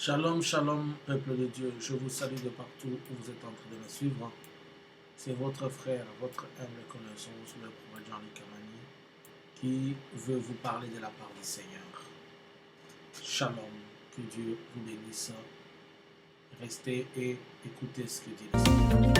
Shalom, shalom, peuple de Dieu. Je vous salue de partout où vous êtes en train de me suivre. C'est votre frère, votre humble connaissance, le prophète Jean-Luc Kamani, qui veut vous parler de la part du Seigneur. Shalom, que Dieu vous bénisse. Restez et écoutez ce que dit le Seigneur.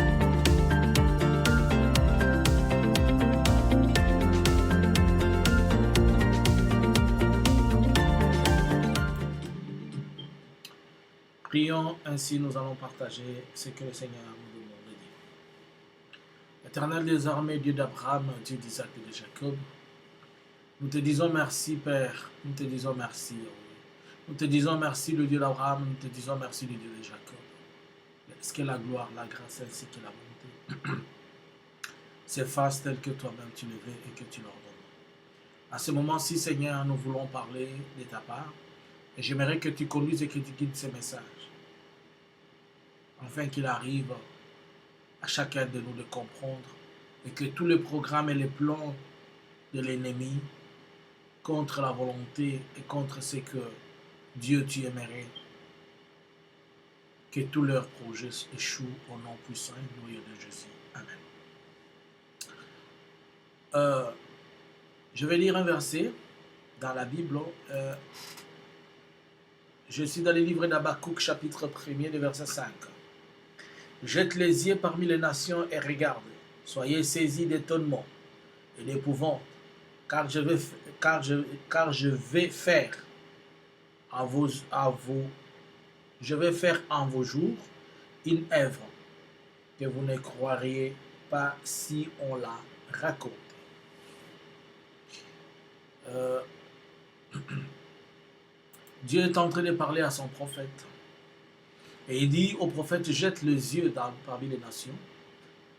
Prions, ainsi nous allons partager ce que le Seigneur nous demande de dire. Éternel des armées, Dieu d'Abraham, Dieu d'Isaac et de Jacob, nous te disons merci, Père. Nous te disons merci, Yahweh. Nous te disons merci, le Dieu d'Abraham. Nous te disons merci, le Dieu de Jacob. Est-ce que la gloire, la grâce ainsi que la bonté s'effacent tel que toi-même tu le veux et que tu l'ordonnes. À ce moment-ci, Seigneur, nous voulons parler de ta part. Et j'aimerais que tu conduises et que tu guides ces messages, afin qu'il arrive à chacun de nous de comprendre et que tous les programmes et les plans de l'ennemi contre la volonté et contre ce que Dieu tu aimerais, que tous leurs projets échouent au nom puissant et glorieux de Jésus. Amen. Je vais lire un verset dans la Bible. Je suis dans le livre d'Habakkuk, chapitre 1er, le verset 5. Jette les yeux parmi les nations et regarde. Soyez saisis d'étonnement et d'épouvante, car je vais faire en vos jours une œuvre que vous ne croiriez pas si on la raconte. Dieu est en train de parler à son prophète. Et il dit au prophète, jette les yeux parmi les nations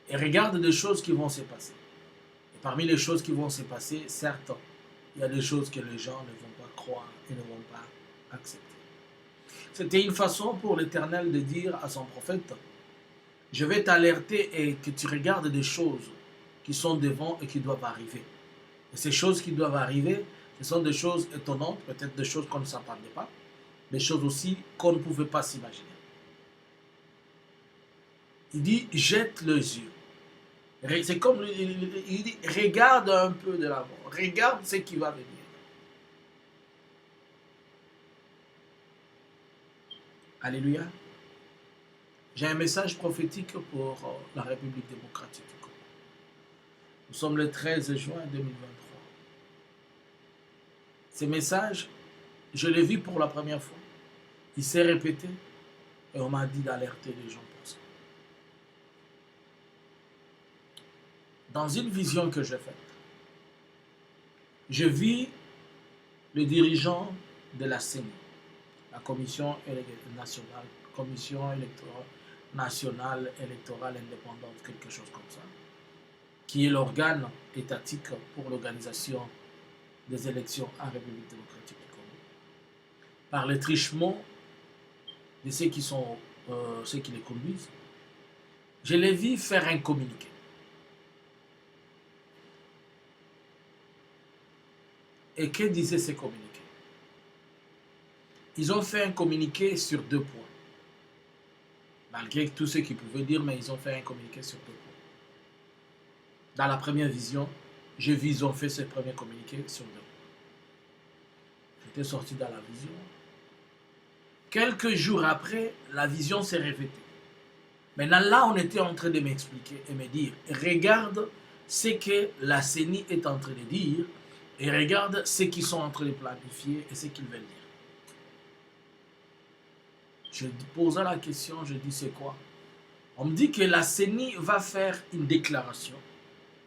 et regarde des choses qui vont se passer. Et parmi les choses qui vont se passer, certes, il y a des choses que les gens ne vont pas croire et ne vont pas accepter. C'était une façon pour l'Éternel de dire à son prophète, je vais t'alerter et que tu regardes des choses qui sont devant et qui doivent arriver. Et ces choses qui doivent arriver, ce sont des choses étonnantes, peut-être des choses qu'on ne s'attendait pas, des choses aussi qu'on ne pouvait pas s'imaginer. Il dit, jette les yeux. C'est comme, il dit, regarde un peu de l'avant, regarde ce qui va venir. Alléluia. J'ai un message prophétique pour la République démocratique du Congo. Nous sommes le 13 juin 2023. Ce message, je l'ai vu pour la première fois. Il s'est répété et on m'a dit d'alerter les gens pour ça. Dans une vision que j'ai faite, je vis le dirigeant de la CENI, la Commission nationale électorale indépendante, quelque chose comme ça, qui est l'organe étatique pour l'organisation des élections en République démocratique du Congo, par le trichement de ceux qui les conduisent, je les vis faire un communiqué. Et que disaient ces communiqués? Ils ont fait un communiqué sur 2 points. Malgré tout ce qu'ils pouvaient dire, mais ils ont fait un communiqué sur 2 points. Dans la première vision, j'ai vu ils ont fait ce premier communiqué sur 2 points. J'étais sorti dans la vision. Quelques jours après, la vision s'est répétée. Maintenant, là, on était en train de m'expliquer et me dire, regarde ce que la CENI est en train de dire et regarde ce qu'ils sont en train de planifier et ce qu'ils veulent dire. Je posais la question, je dis c'est quoi? On me dit que la CENI va faire une déclaration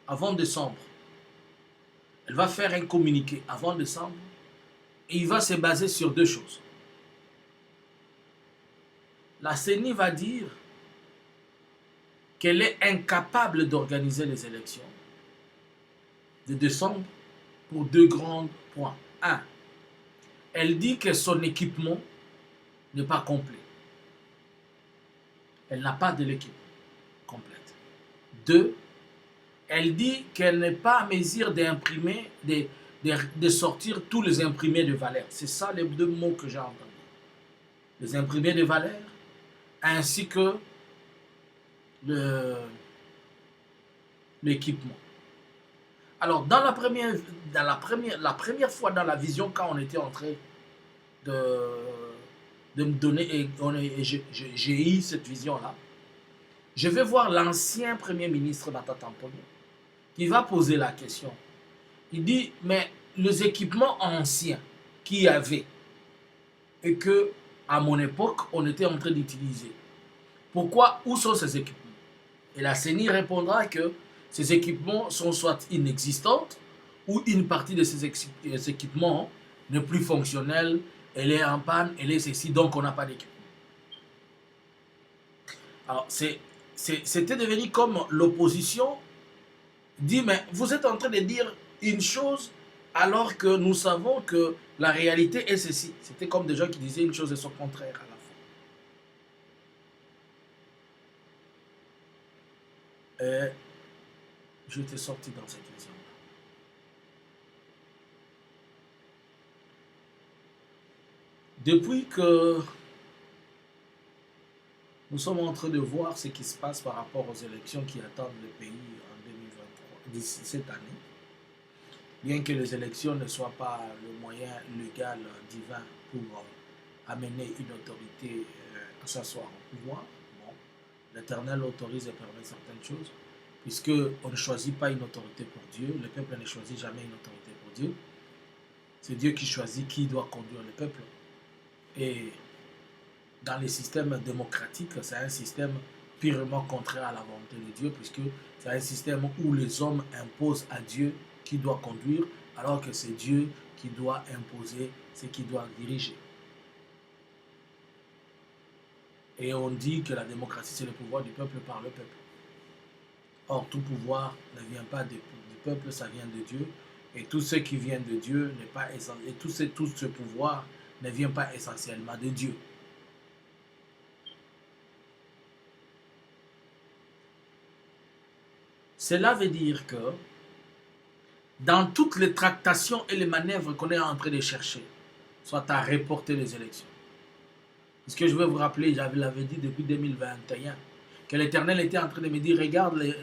avant décembre. Elle va faire un communiqué avant décembre et il va se baser sur 2 choses. La CENI va dire qu'elle est incapable d'organiser les élections de décembre pour 2 grands points. 1. Elle dit que son équipement n'est pas complet. Elle n'a pas de l'équipe complète. 2. Elle dit qu'elle n'est pas à mesure d'imprimer, de sortir tous les imprimés de valeur. C'est ça les 2 mots que j'ai entendus. les imprimés de valeurs, ainsi que l'équipement. Alors, la première fois dans la vision, quand on était en train de me donner, et j'ai eu cette vision-là, je vais voir l'ancien Premier ministre Mata Tamponyo qui va poser la question. Il dit, mais les équipements anciens qu'il y avait et que, à mon époque, on était en train d'utiliser, pourquoi, où sont ces équipements? Et la CENI répondra que ces équipements sont soit inexistants ou une partie de ces équipements n'est plus fonctionnelle, elle est en panne, elle est ceci, donc on n'a pas d'équipement. Alors, c'était devenu comme l'opposition dit, mais vous êtes en train de dire une chose alors que nous savons que la réalité est ceci. C'était comme des gens qui disaient une chose et son contraire à la fois. Et je t'ai sorti dans cette vision-là. Depuis que nous sommes en train de voir ce qui se passe par rapport aux élections qui attendent le pays en 2023, d'ici cette année, bien que les élections ne soient pas le moyen légal divin pour amener une autorité à s'asseoir au pouvoir, bon, l'Éternel autorise et permet certaines choses, puisque on ne choisit pas une autorité pour Dieu, le peuple ne choisit jamais une autorité pour Dieu, c'est Dieu qui choisit qui doit conduire le peuple. Et dans les systèmes démocratiques, c'est un système purement contraire à la volonté de Dieu, puisque c'est un système où les hommes imposent à Dieu qui doit conduire, alors que c'est Dieu qui doit imposer ce qui doit diriger. Et on dit que la démocratie, c'est le pouvoir du peuple par le peuple. Or, tout pouvoir ne vient pas du peuple, ça vient de Dieu. Et tout ce qui vient de Dieu n'est pas essentiel. Et tout ce pouvoir ne vient pas essentiellement de Dieu. Cela veut dire que dans toutes les tractations et les manœuvres qu'on est en train de chercher, soit à reporter les élections. Parce que je vais vous rappeler, l'avais dit depuis 2021, que l'Éternel était en train de me dire, regarde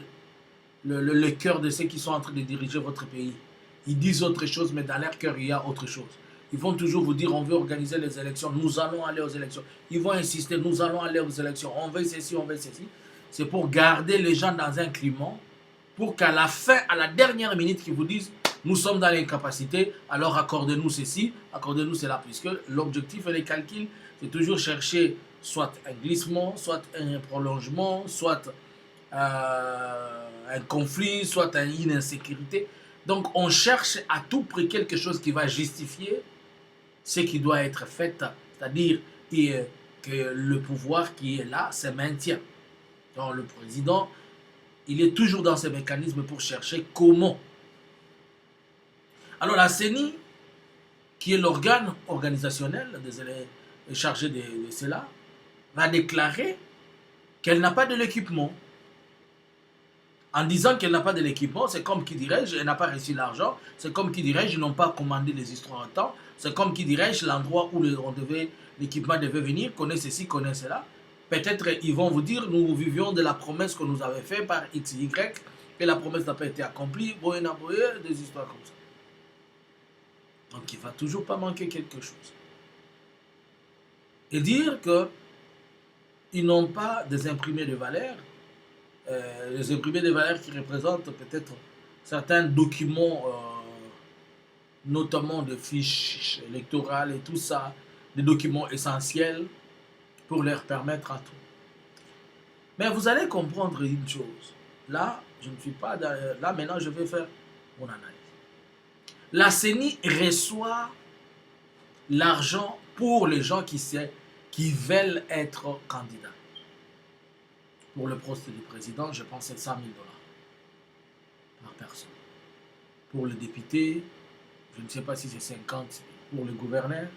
le cœur de ceux qui sont en train de diriger votre pays. Ils disent autre chose, mais dans leur cœur, il y a autre chose. Ils vont toujours vous dire, on veut organiser les élections, nous allons aller aux élections. Ils vont insister, nous allons aller aux élections, on veut ceci, on veut ceci. C'est pour garder les gens dans un climat, pour qu'à la fin, à la dernière minute, qu'ils vous disent, nous sommes dans l'incapacité, alors accordez-nous ceci, accordez-nous cela. Puisque l'objectif et les calculs, c'est toujours chercher soit un glissement, soit un prolongement, soit un conflit, soit une insécurité. Donc on cherche à tout prix quelque chose qui va justifier ce qui doit être fait, c'est-à-dire que le pouvoir qui est là se maintient. Donc le président, il est toujours dans ces mécanismes pour chercher comment. Alors la CENI, qui est l'organe organisationnel chargé de cela, va déclarer qu'elle n'a pas de l'équipement. En disant qu'elle n'a pas de l'équipement, c'est comme qui dirait-je, elle n'a pas reçu l'argent, c'est comme qui dirait-je, ils n'ont pas commandé les histoires en temps, c'est comme qui dirait-je, l'endroit où l'équipement devait venir, connaît ceci, connaît cela. Peut-être ils vont vous dire, nous vivions de la promesse que nous avait faite par XY, et la promesse n'a pas été accomplie, des histoires comme ça. Donc il ne va toujours pas manquer quelque chose. Et dire qu'ils n'ont pas des imprimés de valeur, les imprimés de valeur qui représentent peut-être certains documents, notamment de fiches électorales et tout ça, des documents essentiels pour leur permettre à tout. Mais vous allez comprendre une chose. Là, je ne suis pas là maintenant, je vais faire mon analyse. La CENI reçoit l'argent pour les gens qui veulent être candidats. Pour le poste du président, je pense que c'est $100 000 par personne. Pour le député, je ne sais pas si c'est 50 pour le gouverneur.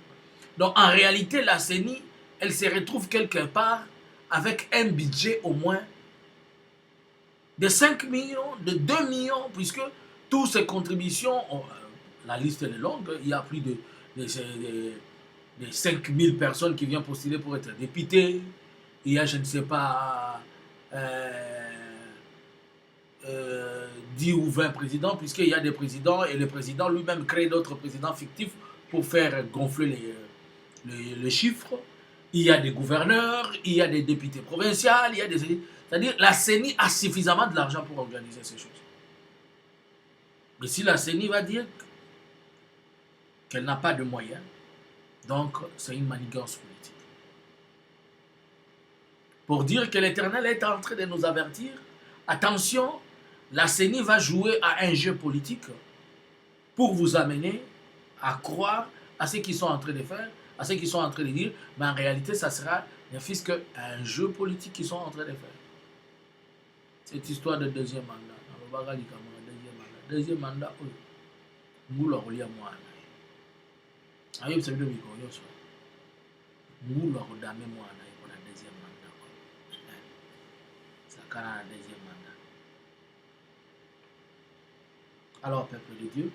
Donc en réalité, la CENI, elle se retrouve quelque part avec un budget au moins de 5 millions, de 2 millions, puisque toutes ces contributions, la liste est longue, il y a plus de des 5000 personnes qui viennent postuler pour être député. Il y a, je ne sais pas, 10 ou 20 présidents, puisqu'il y a des présidents et le président lui-même crée d'autres présidents fictifs pour faire gonfler les chiffres. Il y a des gouverneurs, il y a des députés provinciaux, il y a des... C'est-à-dire la CENI a suffisamment de l'argent pour organiser ces choses. Mais si la CENI va dire qu'elle n'a pas de moyens, donc c'est une manigance politique. Pour dire que l'Éternel est en train de nous avertir, attention, la CENI va jouer à un jeu politique pour vous amener à croire à ce qu'ils sont en train de faire, à ce qu'ils sont en train de dire, mais en réalité, ça sera ne fût-ce qu'un jeu politique qu'ils sont en train de faire. Cette histoire de deuxième mandat, deuxième mandat, nous relia moi. Ayo c'est le micro, yo so. Nous le redamé moi pour la deuxième mandat. Ça cara la deuxième mandat. Alors, peuple de Dieu,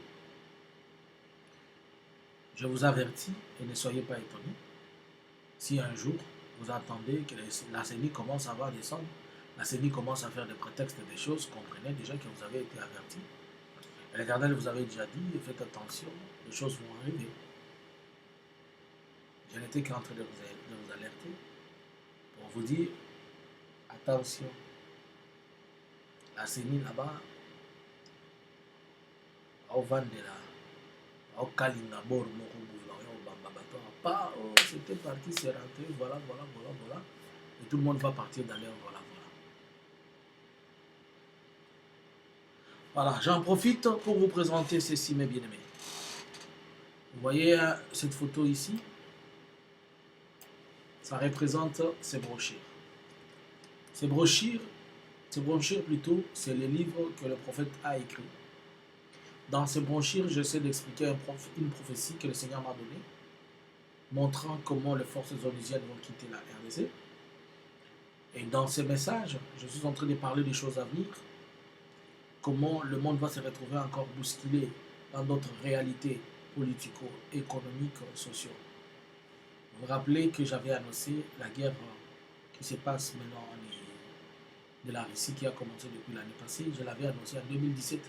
je vous avertis et ne soyez pas étonnés si un jour vous entendez que la CENI commence à avoir des sommes, la CENI commence à faire des prétextes, des choses, comprenez déjà que vous avez été avertis. Et l'Éternel vous avait déjà dit, faites attention, les choses vont arriver. Je n'étais qu'en train de vous alerter pour vous dire, attention, la CENI là-bas, au Vandela, au Kalinga, Bor, pas, oh, c'était parti, c'est rentré, voilà. Et tout le monde va partir dans leur voilà. Voilà, j'en profite pour vous présenter ceci, mes bien-aimés. Vous voyez cette photo ici? Ça représente ces brochures. Ces brochures plutôt, c'est les livres que le prophète a écrits. Dans ces brochures, j'essaie d'expliquer une prophétie que le Seigneur m'a donnée, montrant comment les forces onusiennes vont quitter la RDC. Et dans ces messages, je suis en train de parler des choses à venir, comment le monde va se retrouver encore bousculé dans d'autres réalités politico-économiques, sociales. Vous vous rappelez que j'avais annoncé la guerre qui se passe maintenant de la Russie qui a commencé depuis l'année passée. Je l'avais annoncé en 2017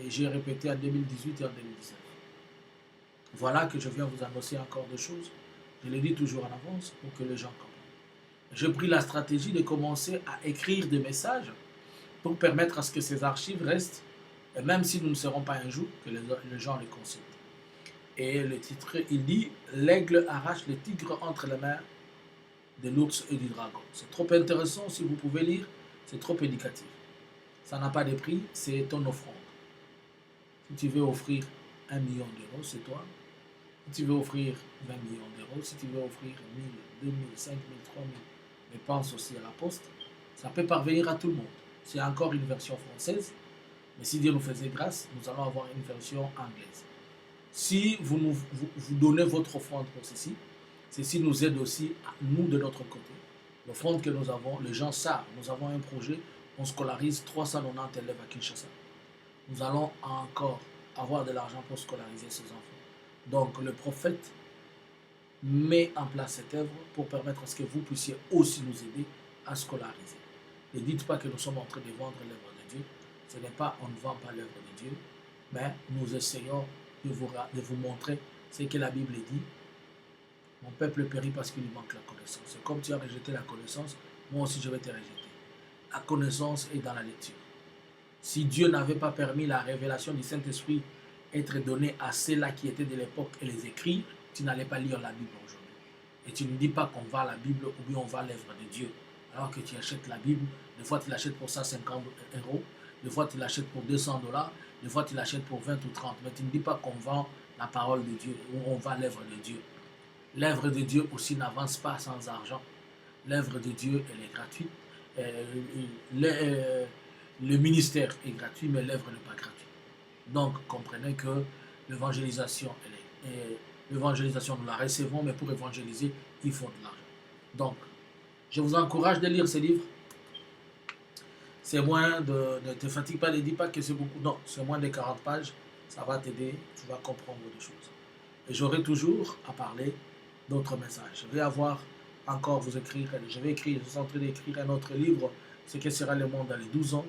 et j'ai répété en 2018 et en 2019. Voilà que je viens vous annoncer encore des choses. Je le dis toujours en avance pour que les gens comprennent. J'ai pris la stratégie de commencer à écrire des messages pour permettre à ce que ces archives restent, et même si nous ne serons pas un jour, que les gens les consultent. Et le titre, il dit « L'aigle arrache le tigre entre les mains de l'ours et du dragon ». C'est trop intéressant, si vous pouvez lire, c'est trop éducatif. Ça n'a pas de prix, c'est ton offrande. Si tu veux offrir 1 million d'euros, c'est toi. Si tu veux offrir 20 millions d'euros, si tu veux offrir 1000, 2000, 5000, 3000, mais pense aussi à la poste, ça peut parvenir à tout le monde. C'est encore une version française, mais si Dieu nous faisait grâce, nous allons avoir une version anglaise. Si vous donnez votre offrande pour ceci nous aide aussi, à nous de notre côté. L'offrande que nous avons, les gens savent, nous avons un projet, on scolarise 390 élèves à Kinshasa. Nous allons encore avoir de l'argent pour scolariser ces enfants. Donc le prophète met en place cette œuvre pour permettre à ce que vous puissiez aussi nous aider à scolariser. Ne dites pas que nous sommes en train de vendre l'œuvre de Dieu. Ce n'est pas, on ne vend pas l'œuvre de Dieu, mais nous essayons de vous montrer ce que la Bible dit. Mon peuple périt parce qu'il lui manque la connaissance. C'est comme tu as rejeté la connaissance, moi aussi je vais te rejeter. La connaissance est dans la lecture. Si Dieu n'avait pas permis la révélation du Saint-Esprit être donnée à ceux-là qui étaient de l'époque et les écrire, tu n'allais pas lire la Bible aujourd'hui. Et tu ne dis pas qu'on va à la Bible ou bien on va à l'œuvre de Dieu. Alors que tu achètes la Bible, des fois tu l'achètes pour 150 euros, des fois tu l'achètes pour 200 $, des fois tu l'achètes pour 20 ou 30. Mais tu ne dis pas qu'on vend la parole de Dieu ou on va à l'œuvre de Dieu. L'œuvre de Dieu aussi n'avance pas sans argent. L'œuvre de Dieu, elle est gratuite. Le ministère est gratuit, mais l'œuvre n'est pas gratuite. Donc, comprenez que l'évangélisation, l'évangélisation, nous la recevons, mais pour évangéliser, il faut de l'argent. Donc, je vous encourage de lire ces livres. C'est moins ne te fatigue pas, ne dis pas que c'est beaucoup. Non, c'est moins de 40 pages. Ça va t'aider, tu vas comprendre des choses. Et j'aurai toujours à parler d'autres messages. Je vais avoir encore vous écrire, je suis en train d'écrire un autre livre, ce que sera le monde dans les 12 ans.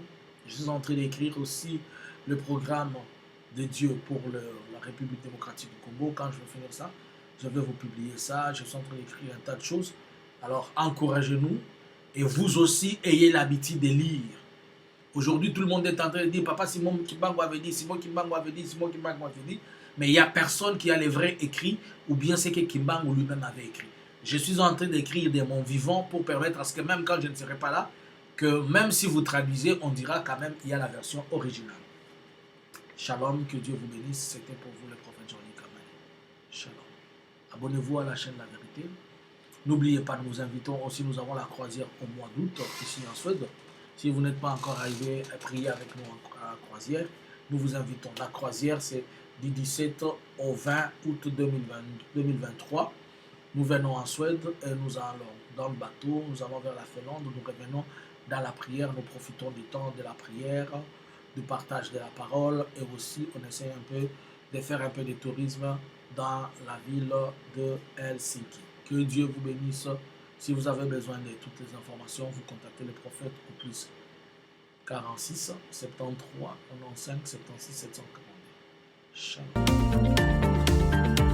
Je suis en train d'écrire aussi le programme de Dieu pour la République démocratique du Congo. Quand je vais finir ça, je vais vous publier ça. Je suis en train d'écrire un tas de choses. Alors encouragez-nous et vous aussi ayez l'habitude de lire. Aujourd'hui, tout le monde est en train de dire Papa Simon Kimbangu avait dit, Simon Kimbangu avait dit, Simon Kimbangu avait dit. Mais il n'y a personne qui a les vrais écrits ou bien ce que Kimbangu lui-même avait écrit. Je suis en train d'écrire de mon vivant pour permettre à ce que même quand je ne serai pas là, que même si vous traduisez, on dira quand même qu'il y a la version originale. Shalom, que Dieu vous bénisse. C'était pour vous le prophète Jean-Luc Kamani. Shalom. Abonnez-vous à la chaîne La Vérité. N'oubliez pas, nous invitons aussi, nous avons la croisière au mois d'août ici en Suède. Si vous n'êtes pas encore arrivé à prier avec nous à la croisière, nous vous invitons. La croisière, c'est du 17 au 20 août 2023. Nous venons en Suède et nous allons dans le bateau, nous allons vers la Finlande, nous revenons dans la prière, nous profitons du temps de la prière, du partage de la parole et aussi on essaie un peu de faire un peu de tourisme dans la ville de Helsinki. Que Dieu vous bénisse. Si vous avez besoin de toutes les informations, vous contactez le prophète au plus 46 73 95 76 740. Shalom.